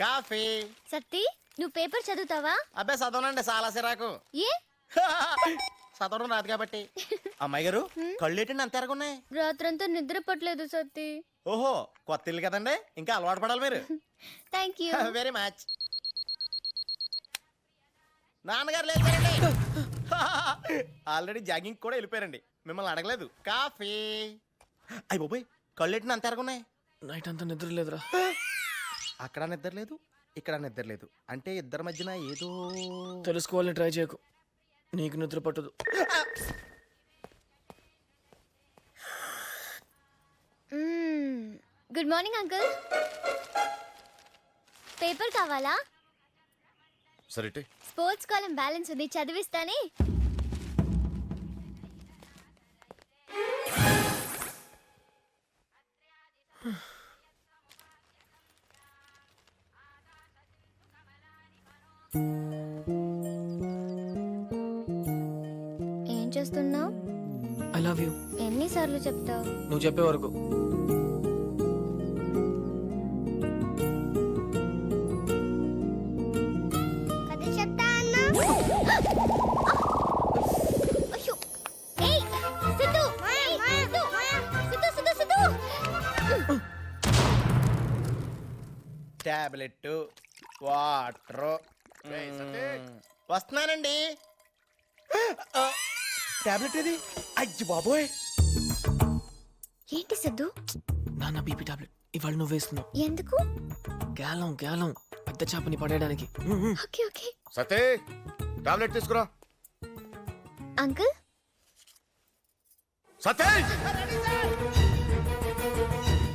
Coffee. Satti నువ్వు paper చదువుతావా? అబ్బే చదవనండి, చాలా సిరాకు. ఏ చదవడం రాదు కాబట్టి. అమ్మాయి గారు కళ్ళేటండి అంత ఎరగున్నాయి. రాత్రంతా నిద్ర పట్టలేదు సత్తి. ఓహో, కొత్త ఇల్లు కదండి, ఇంకా అలవాటు పడాలి మీరు. Thank you very much. నాన్నగారు లేచారండి. ఆల్రెడీ జాగింగ్ కూడా వెళ్ళిపోయారండి, మిమ్మల్ని అడగలేదు. కాఫీ. అయ్యి బాబోయ్, కళ్ళేటిని అంత ఎరగున్నాయి. నైట్ అంతా నిద్ర లేదురా. అక్కడ నిద్ర లేదు, ఇక్కడ నిద్ర లేదు, అంటే ఇద్దరి మధ్యన ఏదో. తెలుసుకోవాలని ట్రై చేయకు, నీకు నిద్ర పట్టదు. Good morning uncle. పేపర్ కావాలా? సరే స్పోర్ట్స్ కాలం బ్యాలెన్స్ ఉంది, చదివిస్తానే. ఏం చేస్తున్నావు? I love you. ఎన్నిసార్లు చెప్తావు? నువ్వు చెప్పే వరకు. Tablet, water. వస్తున్నానండి. టాబ్లెట్ ఇది. అయ్యి బాబోయ్. ఏంటి సిద్ధు? నాన్న బీపీ టాబ్లెట్ ఇవాళ నువ్వు వేస్తున్నావు. ఎందుకు? గాలం గాలం పెద్ద చేపని పడేయడానికి. Okay okay. సతే టాబ్లెట్ తీసుకురా. అంకుల్. సతే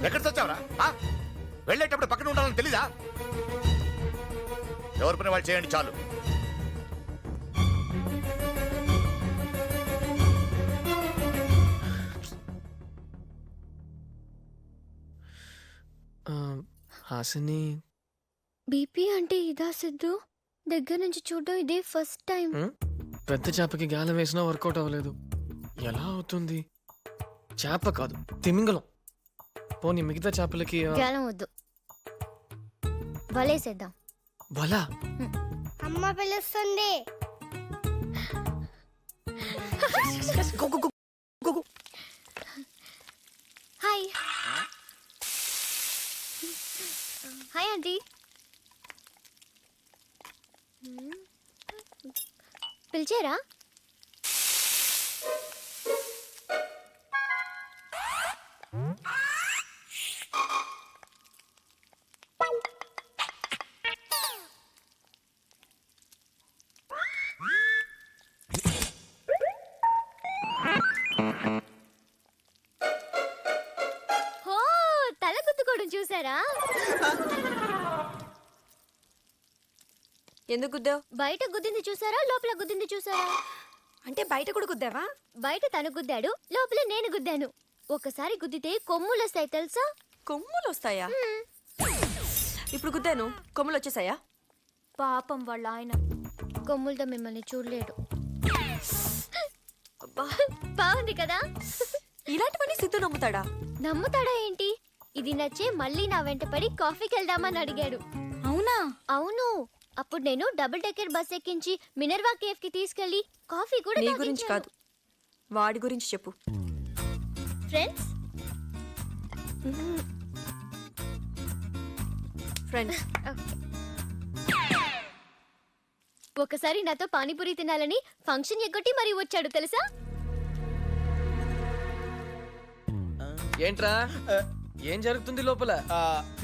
ఎక్కడ చచ్చావరా? వెళ్ళేటప్పుడు పక్కన ఉండాలని తెలీదా? ఎవరి పని వాళ్ళు చేయండి చాలు. హాసిని, బీపీ అంటే ఇదా సిద్ధు? దగ్గర నుంచి చూడడం ఇదే ఫస్ట్ టైం. పెద్ద చేపకి గాలం వేసినా వర్కౌట్ అవ్వలేదు. ఎలా అవుతుంది? చేప కాదు, తిమింగలం. పోనీ మిగతా చేపలకి గాలం వద్దు, వలేసేద్దాం. వలా? అమ్మ పిలుస్తుంది. Hi hi aunty. పిలిచారా? తల గుద్దుకోవడం చూసారా? ఎందుకు గుద్దావు? బయట గుద్దింది చూసారా, లోపల గుద్దింది చూసారా? అంటే బయట కూడా గుద్దావా? బయట తను గుద్దాడు, లోపల నేను గుద్దాను. ఒకసారి గుద్దితే కొమ్ములు వస్తాయి తెలుసా? కొమ్ములు వస్తాయా? ఇప్పుడు గుద్దాను, కొమ్ములు వచ్చేసాయా? పాపం వాళ్ళ ఆయన కొమ్ములతో మిమ్మల్ని చూడలేడు. బాగుంది కదా? ఇలాంటివన్నీ సిద్ధు నమ్ముతాడా? నమ్ముతాడా ఏంటి? ఇది నచ్చే మళ్ళీ నా వెంట పడి కాఫీకి వెళ్దామని అడిగాడు. అవునా? అవును. అప్పుడు నేను డబుల్ డెక్కర్ బస్ ఎక్కించి మినర్వా కేఫ్ కి తీసుకెళ్లి కాఫీ కూడా నీ గురించి కాదు, వాడి గురించి చెప్పు. Friends friends. ఒకసారి నాతో పానీపూరి తినాలని ఫంక్షన్ ఎగ్గొట్టి మరీ వచ్చాడు తెలుసా? ఏంట్రా, ఏం జరుగుతుంది లోపల?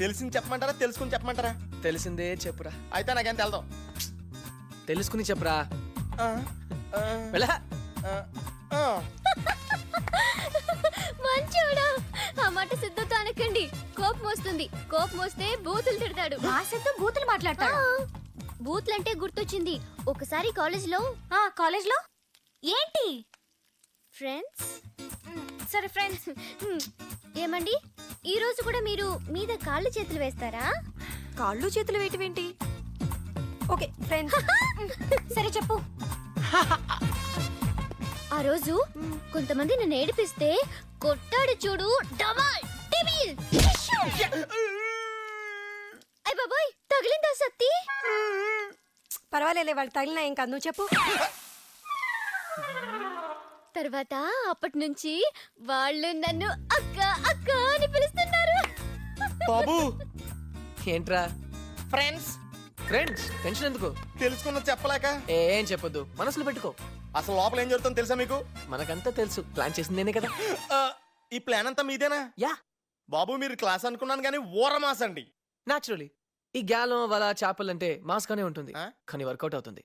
తెలిసింది చెప్పమంటారా, తెలుసుకుని చెప్పమంటారా? తెలిసిందే చెప్పురా. అయితే నాకేం తెలదాం. తెలుసుకుని చెప్పురా. మంచోడా. ఆ మాట సిద్ధుతో అనకండి, కోపం వస్తుంది. కోపం వస్తే బూతులు తిడతాడు. ఆ సిద్ధు బూతులు మాట్లాడతాడు. బూతులంటే గుర్తొచ్చింది. ఒకసారి కాలేజ్లో ఏంటి? ఫ్రెండ్స్. సరే ఫ్రెండ్స్. ఏమండి, ఈ రోజు కూడా మీరు మీద కాళ్ళు చేతులు వేస్తారా? కాళ్ళు చేతులు వేయటమేంటి? Okay friends. సరే చెప్పు. ఆ రోజు కొంతమంది నన్ను ఏడిపిస్తే కొట్టాడు చూడు, డబల్ టిబిల్. అయ్ బాబోయ్, తగిలి సత్తి పర్వాలేలే వాళ్ళు తగిలినా ఏం కాదు నువ్వు చెప్పు. తర్వాత అప్పటి నుంచి వాళ్ళు నన్ను అక్క అక్క అని పిలుస్తున్నారు. బాబు ఏంట్రా ఫ్రెండ్స్ ఫ్రెండ్స్ టెన్షన్ ఎందుకు? తెలుసుకున్న చెప్పలేక ఏం చెప్పొద్దు, మనసులో పెట్టుకో. అసలు లోపల ఏం జరుగుతుందో తెలుసా మీకు? మనకంతా తెలుసు, ప్లాన్ చేసింది నేనే కదా. ఆ, ఈ ప్లాన్ అంతా మీదేనా? యా, బాబు మీరు క్లాస్ అనుకున్నాను కానీ ఊరమాస్ అండి. న్యాచురలీ ఈ గ్యాలం వల చేపలు అంటే మాస్ గానే ఉంటుంది, ఆ? కానీ వర్కౌట్ అవుతుంది.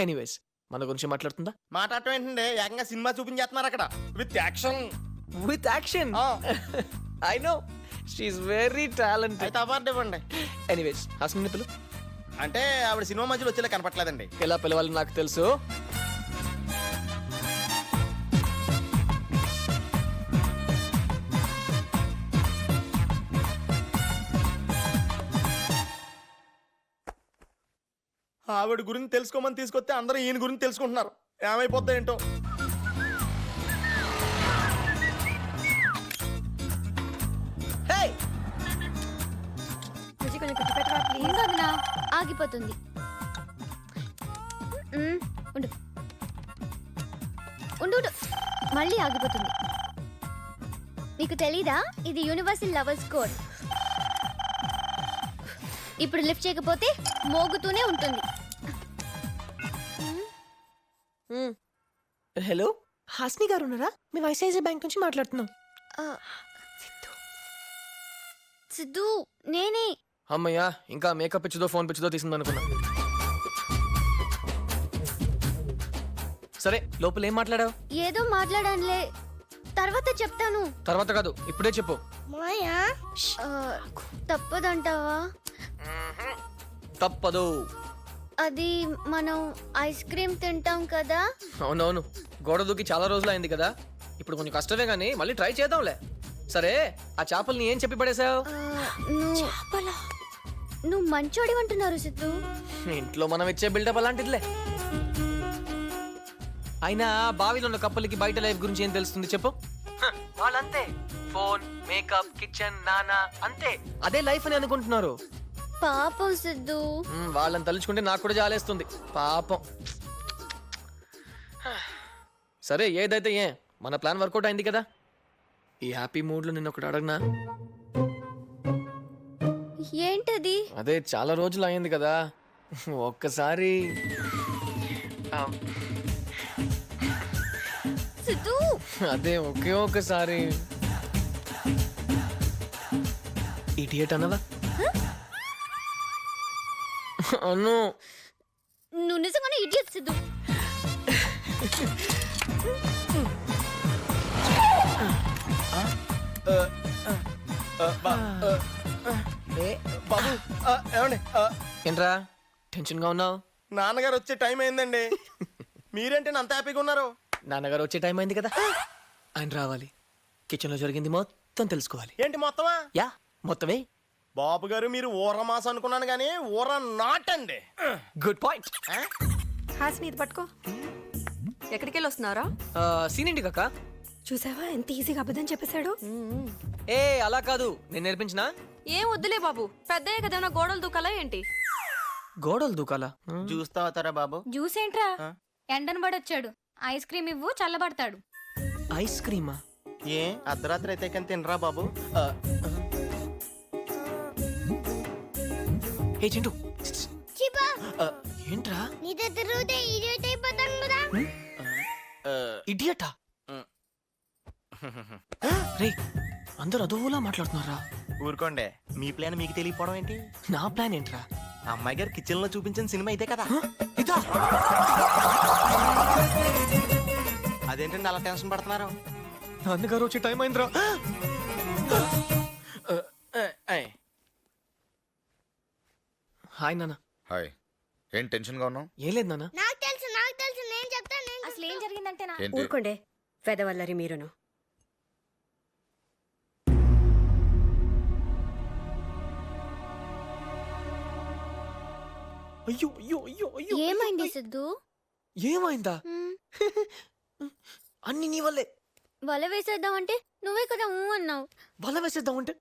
ఎనీవేస్, మన గురించి మాట్లాడుతుందా? మాట్లాడటం ఏంటండి, ఏకంగా సినిమా చూపించేస్తున్నారు అక్కడ విత్ యాక్షన్. With action. ఆ. I know, she's very talented. అయితే అవార్డు ఇవ్వండి. ఎనీవేస్, హాస్ని పిలు. అంటే ఆవిడ సినిమా మధ్యలో వచ్చేలా కనపట్లేదండి. ఎలా పిలవాలో నాకు తెలుసు. ఆవిడ గురించి తెలుసుకోమని తీసుకొస్తే అందరూ ఈయన గురించి తెలుసుకుంటున్నారు. ఏమైపోద్దా ఏంటో. బుజ్జి కొంచెం కుట్టి పెట్టవా ప్లీజ్. ఉండదునా ఆగిపోతుంది. ఉండు ఉండు ఉండు. మళ్ళీ ఆగిపోతుంది. నీకు తెలీదా ఇది యూనివర్సల్ లవర్స్ కోడ్. ఇప్పుడు లిఫ్ట్ చేయకపోతే మోగుతూనే ఉంటుంది. హలో, హాస్ని గారు ఉన్నారా? మేము ఐసిఐసిఐ బ్యాంక్ నుంచి మాట్లాడుతున్నాం. ఆ, సిద్ధు నేనే. అమ్మయ్యా, ఇంకా మేకప్ పిచ్చిదో ఫోన్ పిచ్చిదో తీసింది అనుకున్నా. సరే, లోపల ఏం మాట్లాడావు? ఏదో మాట్లాడానులే, తర్వాత చెప్తాను. తర్వాత కాదు, ఇప్పుడే చెప్పు. ఆ, తప్పదంటావా? తప్పదు. అది మనం ఐస్ క్రీమ్ తింటాం కదా. అవునవును, గోడ దూకి చాలా రోజులు అయింది కదా, ఇప్పుడు కొంచెం కష్టమే కానీ మళ్ళీ ట్రై చేద్దాంలే. సరే, ఆ చేపల్ని ఏం చెప్పి పడేసావు? నువ్వు మంచోడి అంటున్నారు సిద్ధు. ఇంట్లో మనం ఇచ్చే బిల్డప్ అలాంటిదిలే. అయినా బావిలో ఉన్న కప్పలకి బయట లైఫ్ గురించి ఏం తెలుస్తుంది చెప్పు? వాళ్ళంతే, ఫోన్, మేకప్, కిచెన్, నానా, అంతే. అదే లైఫ్ అని అనుకుంటున్నారు. పాపం సిద్ధు. వాళ్ళని తలుచుకుంటే నాకు కూడా జాలేస్తుంది, పాపం. సరే, ఏదైతే ఏ, మన ప్లాన్ వర్కౌట్ అయింది కదా. ఈ హ్యాపీ మూడ్ లో నిన్న ఒకటి అడగనా? ఏంటది? అదే చాలా రోజులు అయింది కదా, ఒక్కసారి సిద్ధు అదే ఒకే ఒక్కసారి ఇడియట్ అనవా? అను, నువ్వు నిజంగానే ఇడియట్ సిద్ధు. బాబు ఏమండి, ఏంట్రా టెన్షన్ గా ఉన్నావు? నాన్నగారు వచ్చే టైం అయిందండి. మీరేంటి అంత హ్యాపీగా ఉన్నారు? నాన్నగారు వచ్చే టైం అయింది కదా, ఆయన రావాలి. కిచెన్ లో జరిగింది మొత్తం తెలుసుకోవాలి. ఏంటి మొత్తమా? యా, మొత్తమే. బాబు గారు మీరు ఊరమాస అనుకున్నాను కానీ ఊర నాటండి. Good point. హాస్ని ఇది పట్టుకో. ఎక్కడికి వెళ్ళి వస్తున్నారా? సీనిండి కాక. చూసావా ఎంత ఈజీగా అబద్ధం చెప్పేశాడు. ఏ అలా కాదు, నేను నేర్పించిన. ఏం వద్దులే బాబు, పెద్దయ్య కదా ఏమైనా గోడలు దూకాలా ఏంటి? గోడలు దూకాలా? చూస్తా అవుతారా బాబు? జ్యూస్ ఏంట్రా? ఎండను పడొచ్చాడు, ఐస్ క్రీమ్ ఇవ్వు చల్లబడతాడు. ఐస్ క్రీమా? ఏ అర్ధరాత్రి అయితే కానీ తినరా బాబు? ఏ చింటూ, ఏంట్రా? ఇడియటా? రే, అందరు అదోలా మాట్లాడుతున్నారా? ఊరుకోండి, మీ ప్లాన్ మీకు తెలియపోవడం ఏంటి? నా ప్లాన్ ఏంట్రా? అమ్మాయి గారు కిచెన్ లో చూపించిన సినిమా ఇదే కదా. ఇదా? అదేంటండి అలా టెన్షన్ పడుతున్నారు? నాన్నగారు వచ్చే టైం అయిందిరా. హాయ్ నాన్న. హాయ్, ఏం టెన్షన్ గా ఉన్నావు? ఏం లేదు నాన్న. నాకు తెలుసు నేను చెప్తాను. అసలు ఏం జరిగిందంటే ఏంటి? ఊరుకోండే పెదవల్లరి మీరును. అయ్యో అయ్యో అయ్యో అయ్యో. ఏమైంది సిద్ధు? ఏమైందా? అన్ని నీ వల్లే. వల వేసేద్దామంటే నువ్వే కదా ఊ అన్నావు. వల వేసేద్దామంటే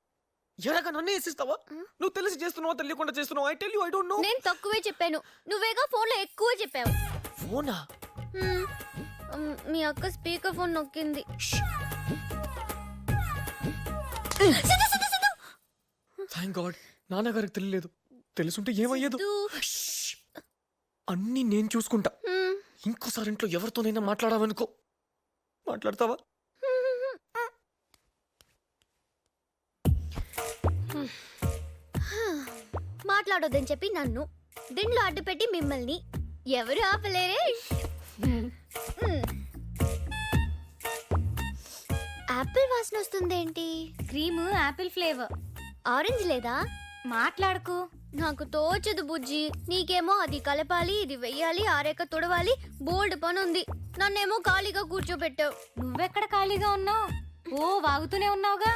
ఎలాగా నన్నే వేసిస్తావా? నువ్వు తెలిసి చేస్తున్నావా తెలియకుండా చేస్తున్నావా? I tell you I don't know. నేను తక్కువే చెప్పాను, నువ్వేగా ఫోన్లో ఎక్కువ చెప్పావు. ఫోనా? హ్మ్. మీ అక్క స్పీకర్ ఫోన్ నొక్కింది. థ్యాంక్ గాడ్ నాన్నగారికి తెలియలేదు. తెలుసుంటే ఏమయ్యేదు. సిద్ధు. అన్నీ నేను చూసుకుంటా. హ్మ్. ఇంకోసారి ఇంట్లో ఎవరితోనైనా మాట్లాడావనుకో. మాట్లాడతావా? మాట్లాడొద్దని చెప్పి నన్ను దీంట్లో అడ్డుపెట్టి మిమ్మల్ని ఎవరు ఆపలేరే. యాపిల్ వాసన వస్తుందేంటి? Cream apple flavour. ఆరెంజ్ లేదా? మాట్లాడుకు. నాకు తోచదు బుజ్జి. నీకేమో అది కలపాలి, ఇది వెయ్యాలి, ఆరేక తుడవాలి, బోల్డ్ పని ఉంది. నన్నేమో ఖాళీగా కూర్చోబెట్టావు. నువ్వెక్కడ ఖాళీగా ఉన్నావు? ఓ వాగుతూనే ఉన్నావుగా.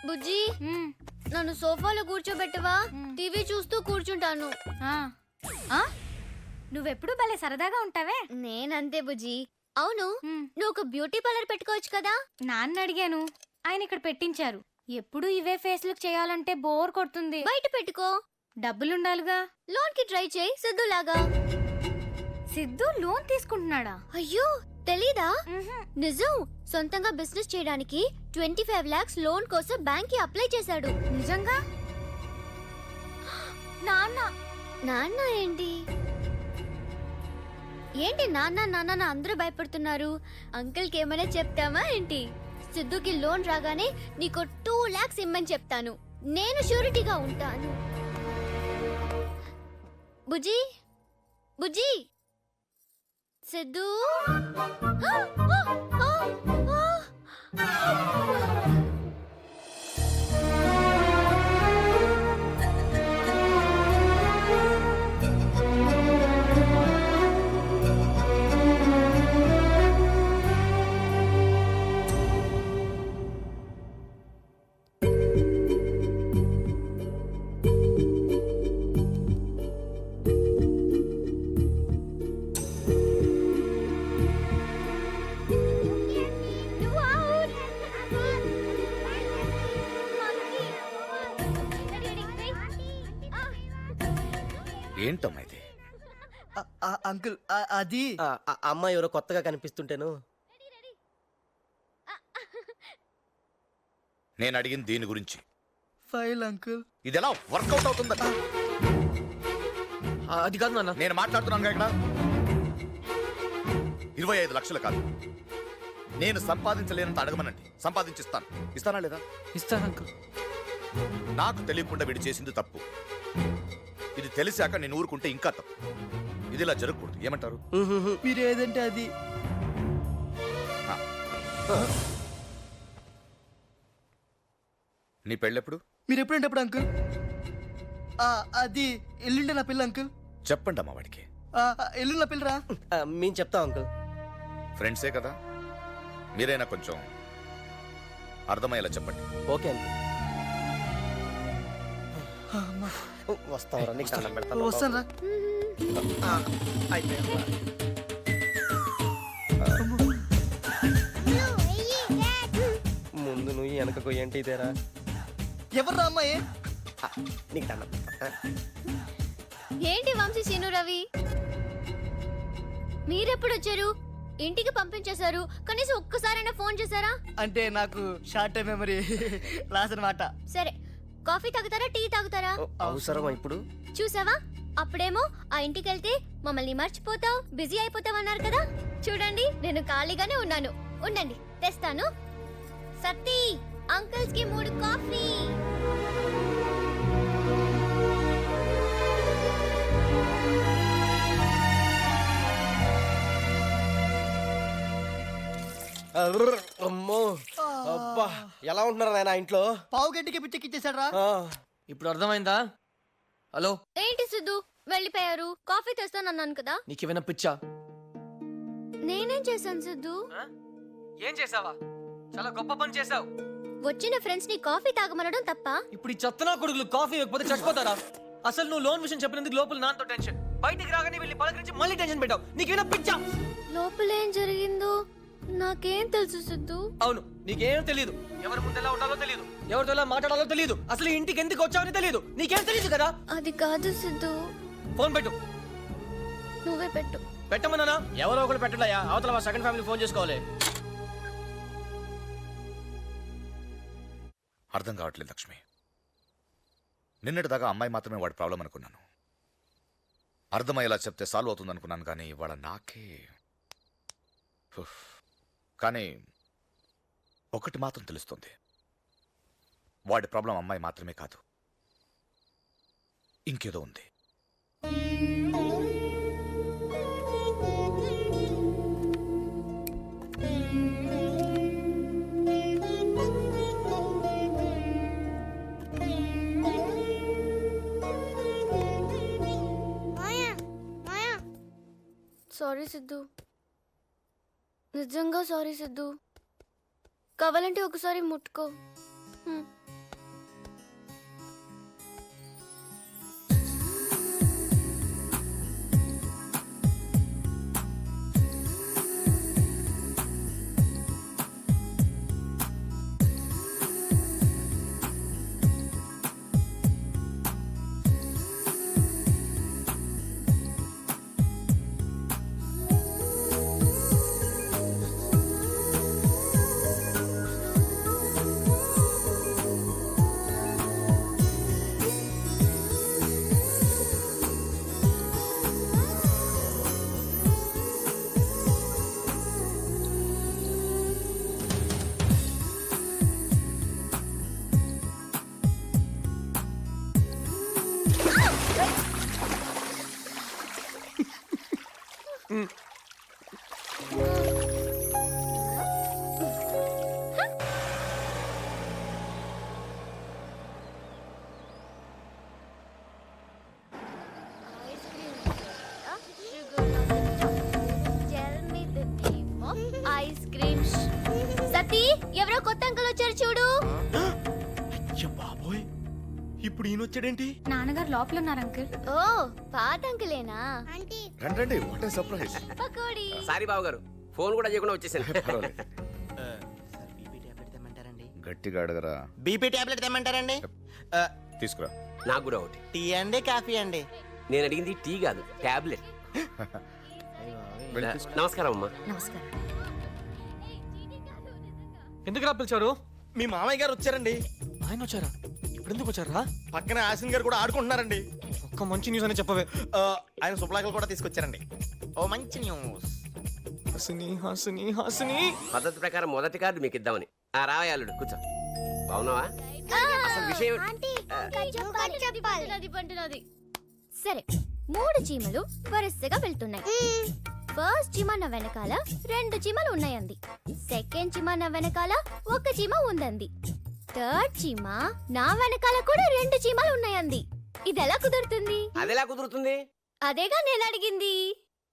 బుజ్జి, మ్, నన్ను సోఫాలో కూర్చోబెట్టవా? మ్. టీవీ చూస్తూ కూర్చుంటాను. ఆ. ఆ? నువ్వెప్పుడు భలే సరదాగా ఉంటావే. నేనంతే బుజ్జి. అవును, మ్, నువ్వు ఒక బ్యూటీ పార్లర్ పెట్టుకోవచ్చు కదా? నాన్న అడిగాను, ఆయన ఇక్కడ పెట్టించారు. ఎప్పుడు ఇవే ఫేస్లకు చేయాలంటే బోర్ కొడుతుంది. బయట పెట్టుకో. డబ్బులుండాలిగా. లోన్ కి ట్రై చేయి, సిద్ధులాగా. సిద్ధు లోన్ తీసుకుంటున్నాడా? అయ్యో తెలీదా? మ్హూ. నిజం. సొంతంగా బిజినెస్ చేయడానికి 25 lakhs లోన్ కోసం బ్యాంక్ కి అప్లై చేశాడు. నిజంగా? నాన్న నాన్న ఏంటి ఏంటి నాన్న నాన్న నా అందరూ భయపడుతున్నారు. అంకుల్ కి ఏమైనా చెప్తామా ఏంటి? సిద్ధుకి లోన్ రాగానే నీకు 2 lakhs ఇమ్మని చెప్తాను. నేను షూరిటీగా ఉంటాను. బుజ్జి బుజ్జి సిద్ధు. ఏంటమ్మా ఇది? అంకుల్ అది అమ్మాయి ఎవరో కొత్తగా కనిపిస్తుంటేను. నేను అడిగింది దీని గురించి. File uncle. ఇది ఎలా వర్కౌట్ అవుతుందా? అది కాదు నాన్న. నేను మాట్లాడుతున్నాను ఇక్కడ 25 లక్షలు కాదు, నేను సంపాదించలేనంత అడగమనండి, సంపాదించిస్తాను. ఇస్తానా లేదా? ఇస్తాను అంకుల్. నాకు తెలియకుండా వీడు చేసింది తప్పు. ఇది తెలిసాక నేను ఊరుకుంటే ఇంకా తప్పు. ఇది ఇలా జరగకూడదు. ఏమంటారు? మీరు ఏదంటే అది. నీ పెళ్ళెప్పుడు? మీరు ఎప్పుడంటే అప్పుడు అంకుల్. అది ఎల్లుండే నా పిల్ల అంకుల్. చెప్పండి అమ్మా వాడికి. ఎల్లుండి నా పిల్లరా. మేము చెప్తాం అంకుల్. ఫ్రెండ్సే కదా, మీరైనా కొంచెం అర్థమయ్యేలా చెప్పండి. Okay uncle. వస్తావరా? నీకు దండం పెడతాను. వస్తాను రా. ముందు నువ్వు వెనకకు ఏంటి ఇదేరా? ఎవర్రా అమ్మాయి? నీకు దండం పెడతా. ఏంటి వంశీ సీను రవి, మీరెప్పుడు వచ్చారు? ఇంటికి పంపించేశారు, కనీసం ఒక్కసారైనా ఫోన్ చేశారా? అంటే నాకు షార్ట్ టైం మెమరీ లాస్ అనమాట. సరే, కాఫీ తాగుతారా, టీ తాగుతారా? అవసరమా ఇప్పుడు? చూసావా, అప్పుడేమో ఆ ఇంటికి వెళ్తే మమ్మల్ని మర్చిపోతావు, బిజీ అయిపోతావు అన్నారు కదా. చూడండి, నేను ఖాళీగానే ఉన్నాను. ఉండండి, తెస్తాను. సత్తి, అంకుల్స్ కి 3 కాఫీ. అమ్మో, అబ్బా, ఎలా ఉంటున్నారు నాయన ఇంట్లో? పావు గంటకి పిచ్చెక్కిచ్చేసాడ్రా. ఇప్పుడు అర్థమైందా? హలో, ఏంటి సిద్ధు వెళ్ళిపోయారు? కాఫీ తెస్తానన్నాను కదా. నీకేమైనా పిచ్చా? నేనేం చేశాను సిద్ధు? ఏం చేసావా? చాలా గొప్ప పని చేసావు. వచ్చిన ఫ్రెండ్స్ ని కాఫీ తాగమనడం తప్ప? ఇప్పుడు ఈ చెత్తనా కొడుకులు కాఫీ ఇవ్వకపోతే చచ్చిపోతారా? అసలు నువ్వు లోన్ విషయం చెప్పినందుకు లోపల నాతో టెన్షన్, బయటికి రాగానే వెళ్ళి పలకరించి మళ్ళీ టెన్షన్ పెట్టావు. నీకేమైనా పిచ్చా? లోపల ఏం జరిగిందో నాకేం తెలుసు సిద్ధు. అవును, నీకేం తెలీదు. ఎవరి ముందు ఎలా ఉండాలో తెలియదు, ఎవరితో ఎలా మాట్లాడాలో తెలియదు, అసలు ఈ ఇంటికి ఎందుకు వచ్చావని తెలియదు. నీకేం తెలియదు కదా. అది కాదు సిద్ధు, ఫోన్ పెట్టు. నువ్వే పెట్టు. పెట్టమన్నానా? ఎవరో ఒకరు పెట్టడయ్యా, అవతల మా సెకండ్ ఫ్యామిలీ ఫోన్ చేసుకోవాలి. అర్థం కావట్లేదు లక్ష్మి. నిన్నటిదాకా అమ్మాయి మాత్రమే వాడి ప్రాబ్లం అనుకున్నాను. అర్థమయ్యేలా చెప్తే సాల్వ్ అవుతుంది అనుకున్నాను, కానీ ఇవాళ నాకే ఉఫ్. కానీ ఒకటి మాత్రం తెలుస్తుంది, వాడి ప్రాబ్లం అమ్మాయి మాత్రమే కాదు, ఇంకేదో ఉంది. సారీ సిద్ధు, నిజంగా సారీ సిద్ధు. కావాలంటే ఒకసారి ముట్టుకో. హ్మ్. Ice cream. సతీ, ఎవరో కొత్త అంకుల్ వచ్చారు చూడు. అయ్య బాబోయ్, ఇప్పుడు ఈయన వచ్చాడేంటి? నాన్నగారు లోపల ఉన్నారు అంకుల్. ఓ, పాత అంకులేనా? రండి, what a surprise. Pakodi. Sorry బాబు గారు, ఫోన్ కూడా చేయకుండా వచ్చేసాను. గట్టిగా అడగరా. బీపీ టాబ్లెట్ తెమ్మంటారండి? తీసుకురా. నాకు కూడా ఒకటి. టీ అండి, కాఫీ అండి? నేను అడిగింది టీ కాదు, టాబ్లెట్. వెళ్ళి తీసుకో. నమస్కారం అమ్మా. నమస్కారం. ఎందుకు రా పిలిచారు? మీ మామయ్య గారు వచ్చారండి. ఆయన వచ్చారా? ఇప్పుడు ఎందుకు వచ్చారా? పక్కన ఆసిన్ గారు కూడా ఆడుకుంటున్నారండి. ఒక్క మంచి న్యూస్ అని చెప్పవే. ఆయన శుభ్లాకలు కూడా తీసుకొచ్చారండి. ఓ మంచి న్యూస్. హాసిని, హాసిని, హాసిని. పద్ధతి ప్రకారం మొదటి కార్డు మీకు ఇద్దామని. రావయాలుడు కూర్చో. బాగున్నావా? అసలు విషయం సరే, 3 చీమలు వరుసగా వెళ్తున్నాయి. ఫస్ట్ చీమ నా వెనకాల 2 చీమలు ఉన్నాయంది. సెకండ్ చీమ నా వెనకాల 1 చీమ ఉందంది. థర్డ్ చీమ నా వెనకాల కూడా 2 చీమలు ఉన్నాయంది. ఇది ఎలా కుదురుతుంది? అదెలా కుదురుతుంది? అదేగా నేను అడిగింది.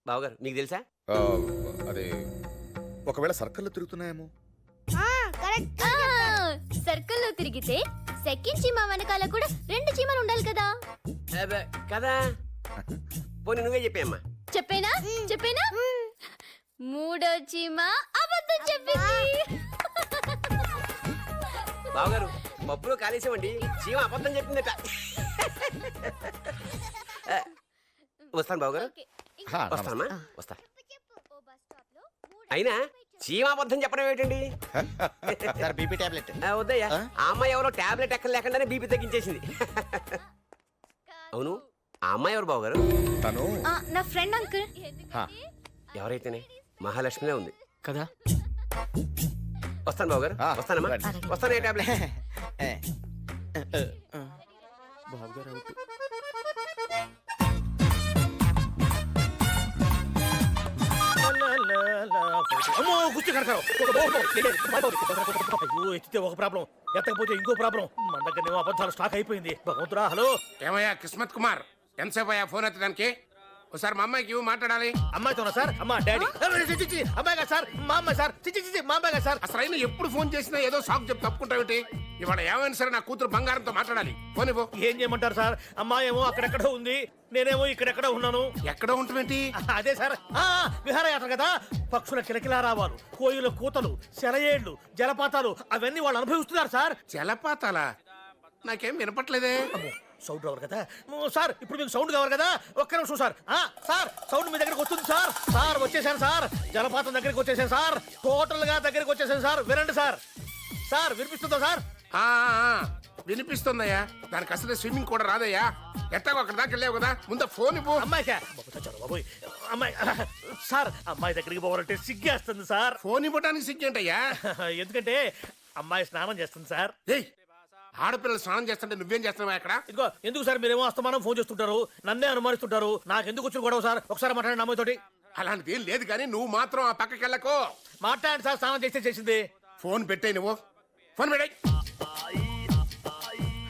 బావగారు మీకు తెలుసా? అదే ఒకవేళ సర్కిల్లో తిరుగుతున్నాయేమో. సర్కిల్లో తిరిగితే సెకండ్ చీమ వెనకాల కూడా 2 చీమలు ఉండాలి కదా. అబ్బే, కదా. పోనీ నువ్వే చెప్పామ్మా. చెప్పేనా? మూడో చీమ అబద్ధం చెప్పింది. బావగారు, పప్పులో కాలేసామండి, చీమ అబద్ధం చెప్పిందట. వస్తాను బావగారు. ఓకే, హా, వస్తానమ్మా, వస్తా. ఓ బస్ స్టాప్ లో అయినా చీమ అబద్ధం చెప్పడం ఏంటండి? Sir BP tablet. వద్దయ్యా, ఆ అమ్మాయి ఎవరో టాబ్లెట్ ఎక్కడ లేకుండానే బీపీ తగ్గించేసింది. అవును, ఆ అమ్మాయి ఎవరు బావగారు? తను నా ఫ్రెండ్ అంకుల్. హా, ఎవరైతేనే మహాలక్ష్మినే ఉంది కదా. వస్తాను బావగారు. వస్తానమ్మా, రండి. వస్తాను. ఏ టాబ్లెట్? బాబు గారు అవుట్. అమ్మో కుస్తీ కడతారు. అయ్యో, ఎత్తితే ఒక ప్రాబ్లం, ఎత్తకపోతే ఇంకో ప్రాబ్లం. మన దగ్గర అబద్ధాలు స్టాక్ అయిపోయింది. భగవంతురా. హలో ఏమయ్యా కిస్మత్ కుమార్, ఎంతసేపు అయ్యా ఫోన్ ఎత్తడానికి? ఒకసారి మా అమ్మాయికి ఇవ్వు, మాట్లాడాలి. అమ్మాయితోనా సార్? అమ్మా డాడీ. అమ్మాయి గారు సార్, మా అమ్మాయి సార్. మా అమ్మాయి గారు సార్. అసలు అయినా ఎప్పుడు ఫోన్ చేసినా ఏదో సాకు చెప్పి తప్పుకుంటావేంటి? ఇవాళ ఏమైనా సరే నా కూతురు బంగారంతో మాట్లాడాలి ఫోన్ ఇవ్వు. ఏం చేయమంటారు సార్? అమ్మాయేమో అక్కడెక్కడో ఉంది, నేనేమో ఇక్కడెక్కడో ఉన్నాను. ఎక్కడ ఉంటుందేంటి? అదే సార్, విహారయాత్ర కదా. పక్షుల కిలకిలా రావాలు, కోయుల కూతలు, సెలయేళ్లు, జలపాతాలు అవన్నీ వాళ్ళు అనుభవిస్తున్నారు సార్. జలపాతాలా? నాకేం వినపట్లేదే. సౌండ్ రావాలి కదా సార్. ఇప్పుడు మీకు సౌండ్ కావాలి కదా. ఒక్క నిమిషం సార్. సార్ సౌండ్ మీ దగ్గరకు వస్తుంది సార్. సార్ వచ్చేసాను సార్. జలపాతం దగ్గరికి వచ్చేసాను సార్. టోటల్ గా దగ్గరికి వచ్చేసాను సార్. వినండి సార్. సార్ వినిపిస్తుందా సార్? ఆ, ఆ, వినిపిస్తుందయ్యా. దానికి అసలే స్విమ్మింగ్ కూడా రాదయ్యా. ఎట్టాగో అక్కడ దాకా వెళ్ళావు కదా, ముందు ఫోన్ ఇవ్వు. అమ్మాయికా బాబోయ్ అమ్మాయి సార్, అమ్మాయి దగ్గరికి పోవాలంటే సిగ్గేస్తుంది సార్. ఫోన్ ఇవ్వడానికి సిగ్గేంటయ్యా? ఎందుకంటే అమ్మాయి స్నానం చేస్తుంది సార్. ఏయ్, ఆడపిల్లలు స్నానం చేస్తుంటే నువ్వేం చేస్తున్నావా అక్కడ? ఇదిగో ఎందుకు సార్ మీరేమో అస్తమానం ఫోన్ చేస్తుంటారు, నన్నే అనుమానిస్తుంటారు. నాకు ఎందుకు వచ్చి గొడవ సార్? ఒకసారి మాట్లాడండి అమ్మాయితోటి. అలాంటిది ఏం లేదు కానీ నువ్వు మాత్రం ఆ పక్కకి వెళ్ళకు. మాట్లాడండి సార్. స్నానం చేస్తే చేసింది. ఫోన్ పెట్టాయి నువ్వు. ఫోన్ పెట్టాయి.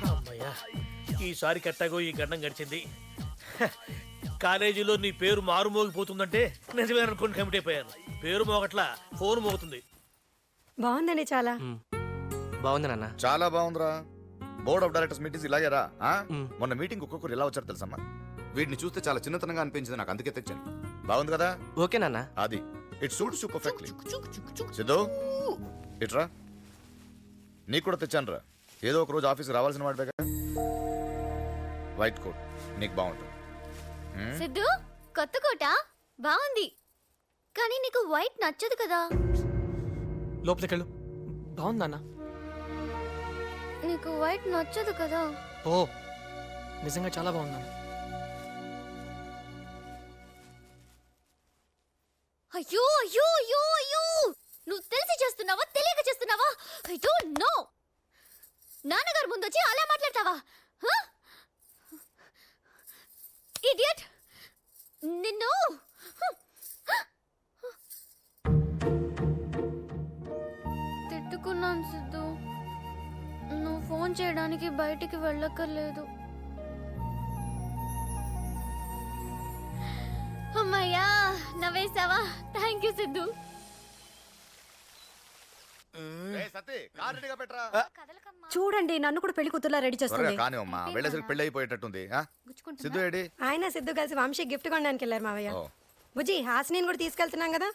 అమ్మయ్యా, ఈసారి కట్టాగో ఈ గండం గడిచింది. కాలేజీలో నీ పేరు మారు మోగిపోతుందంటే నిజమే అనుకుని కమిటీ అయిపోయాను. పేరు మోగట్లా, ఫోన్ మోగుతుంది. బాగుందండి చాలా. బాగుంది నాన్న. చాలా బాగుందిరా. బోర్డ్ ఆఫ్ డైరెక్టర్స్ మీటింగ్స్ ఇలాగేరా? మొన్న మీటింగ్ ఒక్కొక్కరు ఇలా వచ్చారు తెలుసమ్మా. వీటిని చూస్తే చాలా చిన్నతనంగా అనిపించింది నాకు, అందుకే తెచ్చాను. బాగుంది కదా? ఓకే నాన్న. అది it suits you perfectly. Siddhu ఇట్రా, నీకు కూడా తెచ్చాను రా. ఏదో ఒక రోజు ఆఫీస్కి రావాల్సిన వాడి దగ్గర. వైట్ కోట్ నీకు బాగుంటుంది. సిద్ధు, కొత్త కోట బాగుంది, కానీ నీకు వైట్ నచ్చదు కదా. లోపలికి వెళ్ళు. బాగుందన్న. నీకు వైట్ నచ్చదు కదా. ఓ నిజంగా చాలా బాగుందన్న. అయ్యో అయ్యో అయ్యో అయ్యో, నువ్వు తెలిసి చేస్తున్నావా తెలియక చేస్తున్నావా? I don't know. నాన్నగారు ముందొచ్చి అలా మాట్లాడతావా? ఇడియట్, నిన్ను. తిట్టుకున్నాను సిద్ధు. నువ్వు ఫోన్ చేయడానికి బయటికి వెళ్ళక్కర్లేదు. అమ్మయ్యా, నవ్వేసావా? Thank you Siddhu. చూడండి, నన్ను కూడా పెళ్లి కూతుర్లా రెడీ చేస్తుంది. కానీ అమ్మా వెళ్ళేసరికి పెళ్లి అయిపోయేటట్టుంది. సిద్ధు ఏడి? ఆయన సిద్ధు కలిసి వంశీ గిఫ్ట్ కొనడానికి వెళ్ళారు మావయ్య. ఓ. బుజ్జి, హాసిని కూడా తీసుకెళ్తున్నాం కదా.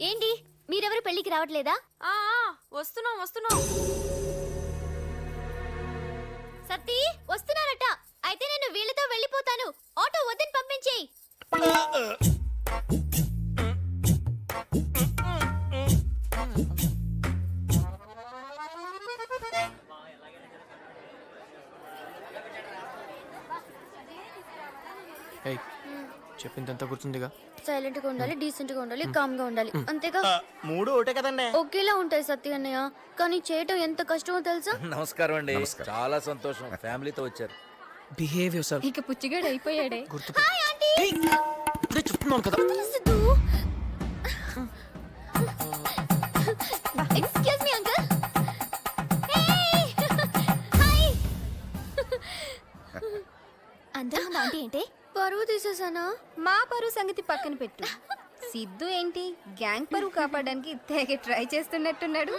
ఏంటి, మీరెవరు పెళ్లికి రావట్లేదా? వస్తున్నాం వస్తున్నాం. సత్తి వస్తున్నారట. అయితే నేను వీళ్ళతో వెళ్ళిపోతాను. ఆటో వద్దని పంపించేయి. ఏయ్, చెప్పిందంతా గుర్తుందిగా? సైలెంట్ గా ఉండాలి, డీసెంట్ గా ఉండాలి, కామ్ గా ఉండాలి, అంతేగా? మూడు ఒకటే కదండి. ఒకేలా ఉంటాయి సత్తి అన్నయ్య, కానీ చేయటం ఎంత కష్టమో తెలుసా? నమస్కారం అండి. చాలా సంతోషం, ఫ్యామిలీతో వచ్చారు. Behave your self. ఇక పుచ్చిగాడు అయిపోయాడే. గుర్తు హాయ్ ఆంటీ. ఇప్పుడే చెప్తున్నాను కదా. Siddhu. Excuse me uncle. Hi. అందరూ ఆంటీ ఏంటి? పరువు తీసేసానా? మా పరువు సంగతి పక్కన పెట్టు. సిద్ధు ఏంటి గ్యాంగ్ పరువు కాపాడడానికి తెగ ట్రై చేస్తున్నట్టున్నాడు.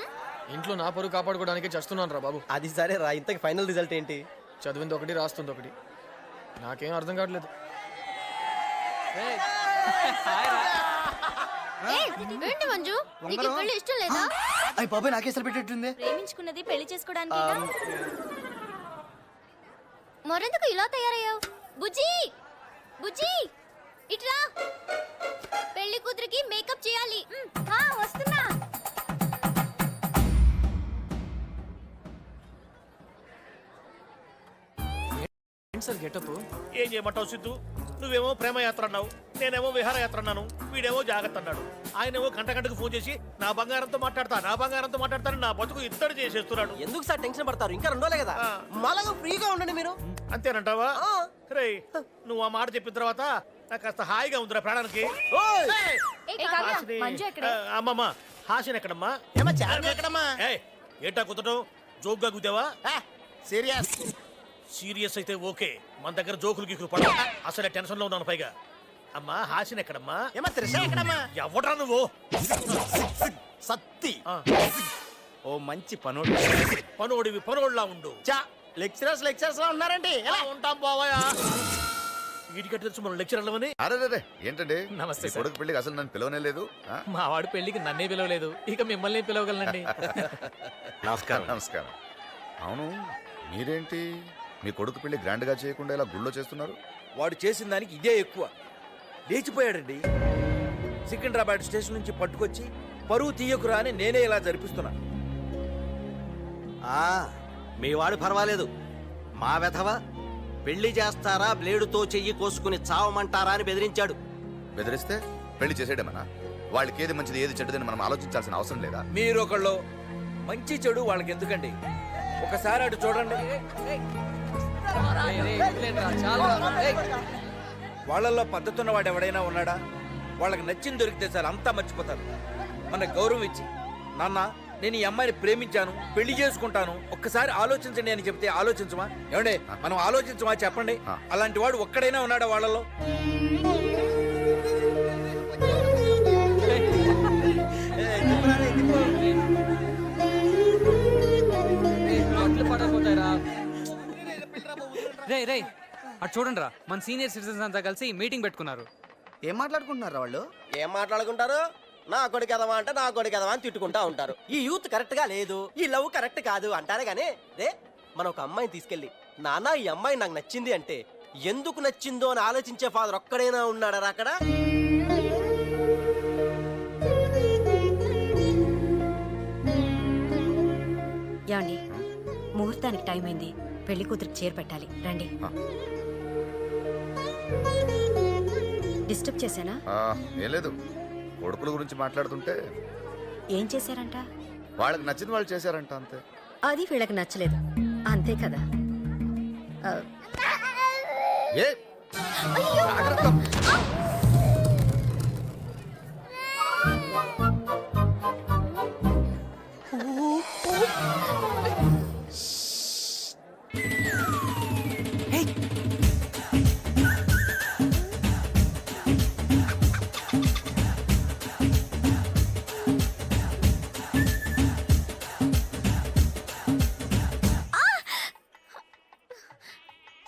ఇంట్లో నా పరువు కాపాడుకోవడానికి చేస్తున్నాను రా బాబు. అది సరే రా, ఇంతకి ఫైనల్ రిజల్ట్ ఏంటి? చదివింది ఒకటి, రాస్తుంది ఒకటి. నాకేం అర్థం కావట్లేదు. ఏంటి మంజు, నీకు ఈ పెళ్లి ఇష్టం లేదా? అయ్యి బాబాయ్, నాకేసరి పెట్టేట్టుంది. ప్రేమించుకున్నది పెళ్లి చేసుకోవడానికి. మరెందుకు ఇలా తయారయ్యావు? బుజ్జి, బుజ్జి ఇట్రా. పెళ్లి కూతురికి మేకప్ చేయాలి. వస్తున్నా. ఏంటి సార్ గెటప్? ఏం చేయమంటావు సిద్ధు? నువ్వేమో ప్రేమయాత్ర అన్నావు, నేనేమో విహారయాత్ర అన్నాను, వీడేమో జాగ్రత్త అన్నాడు. ఆయనేమో గంటకు ఫోన్ చేసి నా బంగారంతో మాట్లాడతాను నా బతుకు ఇత్తడి చేసేస్తున్నాడు. ఎందుకు సార్ టెన్షన్ పడతారు? ఇంకా 2 రోజులే కదా, మళ్ళా ఫ్రీగా ఉండండి మీరు. అంతేనంటావా? రే, నువ్వు ఆ మాట చెప్పిన తర్వాత నాకు కాస్త హాయిగా ఉందిరా ప్రాణానికి. హాసిని. అమ్మమ్మ, హాసిని ఎక్కడమ్మా? ఏమా చార్మి ఎక్కడమ్మా? ఏయ్, ఏంటా కుదటం? జోక్గా కుదేవా? సీరియస్. సీరియస్ అయితే ఓకే, మన దగ్గర జోకులు గీకులు పడవు. అసలే టెన్షన్ లో ఉన్నాను. పైగా అమ్మా హాసిని ఎక్కడమ్మా? ఏమా త్రిష ఎక్కడమ్మా? ఎవడ్రా నువ్వు? సత్తి ఆ, ఓ మంచి పనుడు. పనోడివి పనోడ్లా ఉండు. చా లెక్చరర్స్ లా ఉన్నారండి. ఎలా ఉంటాం బావయ్య? వీటికి తెలుసు మనం లెక్చరర్లమని. అరే ఏంటండి నమస్తే మీ సార్. కొడుకు పెళ్లికి అసలు నన్ను పిలవనే లేదు ఆ? మా వాడి పెళ్లికి నన్నే పిలవలేదు, ఇక మిమ్మల్ని పిలవగలనండి. నమస్కారం. నమస్కారం. అవును మీరేంటి మీ కొడుకు పెళ్లి గ్రాండ్ గా చేయకుండా ఇలా గుళ్ళో చేస్తున్నారు? వాడు చేసిన దానికి ఇదే ఎక్కువ. లేచిపోయాడండి. సికింద్రాబాద్ స్టేషన్ నుంచి పట్టుకొచ్చి పరువు తీయకురా అని నేనే ఇలా జరిపిస్తున్నా. మీ వాడు పర్వాలేదు. మా వెధవ పెళ్లి చేస్తారా బ్లేడుతో చెయ్యి కోసుకుని చావమంటారా అని బెదిరించాడు. బెదిరిస్తే పెళ్లి చేసేయడమనా? వాళ్ళకి ఏది మంచిది ఏది చెడ్డదని మనం ఆలోచించాల్సిన అవసరం లేదా? మీరొకళ్ళు మంచి చెడు వాళ్ళకి ఎందుకండి? ఒకసారి అటు చూడండి. వాళ్ళల్లో పద్ధతున్న వాడు ఎవడైనా ఉన్నాడా? వాళ్ళకి నచ్చింది దొరికితే సార్ అంతా మర్చిపోతారు. మన గౌరవం ఇచ్చి, నాన్న నేను ఈ అమ్మాయిని ప్రేమించాను, పెళ్లి చేసుకుంటాను, ఒక్కసారి ఆలోచించండి అని చెప్తే ఆలోచించమా? ఏమండే మనం ఆలోచించమా చెప్పండి? అలాంటి వాడు ఒక్కడైనా ఉన్నాడా వాళ్ళలో? రే అటు చూడండి రా, మన సీనియర్ సిటిజన్స్ అంతా కలిసి మీటింగ్ పెట్టుకున్నారు. ఏం మాట్లాడుకుంటున్నారు వాళ్ళు? ఏం మాట్లాడుకుంటారు? నా కొడుకు ఎదవా అంటే నా కొడుకు ఎదవా అని తిట్టుకుంటా ఉంటారు. ఈ యూత్ కరెక్ట్ గా లేదు, ఈ లవ్ కరెక్ట్ కాదు అంటారే గానీ రే మనం ఒక అమ్మాయిని తీసుకెళ్ళి నాన్న ఈ అమ్మాయి నాకు నచ్చింది అంటే ఎందుకు నచ్చిందో అని ఆలోచించే ఫాదర్ ఒక్కడైనా ఉన్నాడా అక్కడ? ఏమండి, ముహూర్తానికి టైం అయింది. పెళ్లి కూతురికి చీర పెట్టాలి, రండి. డిస్టర్బ్ చేశానా? ఏం లేదు, కొడుకుల గురించి మాట్లాడుతుంటే ఏం చేశారంట? వాళ్ళకి నచ్చింది వాళ్ళు చేశారంట అంతే. అది వీళ్ళకి నచ్చలేదు, అంతే కదా. ఏ జాగ్రత్త.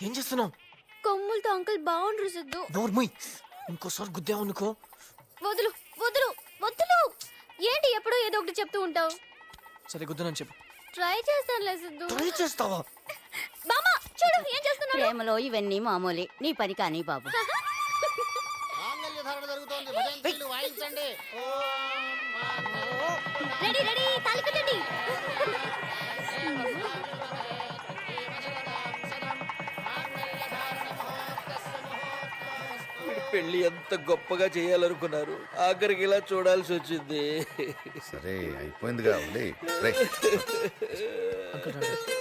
ఏం చేస్తున్నావు? కొమ్ములతో అంకుల్ బాగుండ్రు సిద్ధు. నోర్మయ్, ఇంకోసారి గుద్దావు అనుకో. వదులు వదులు వదులు. ఏంటి ఎప్పుడూ ఏదో ఒకటి చెప్తూ ఉంటావు? సరే గుద్దనని చెప్పు. ట్రై చేస్తానులే సిద్ధు. ట్రై చేస్తావా? బామ్మ చూడు ఏం చేస్తున్నాడు. ప్రేమలో ఇవన్నీ మామూలే, నీ పని కానీ బాబు. రెడీ రెడీ తాళి కట్టండి. పెళ్లి ఎంత గొప్పగా చేయాలనుకున్నారు, ఆఖరికి ఇలా చూడాల్సి వచ్చింది. సరే అయిపోయిందిగా, రేయ్. అంకుల్ రండి.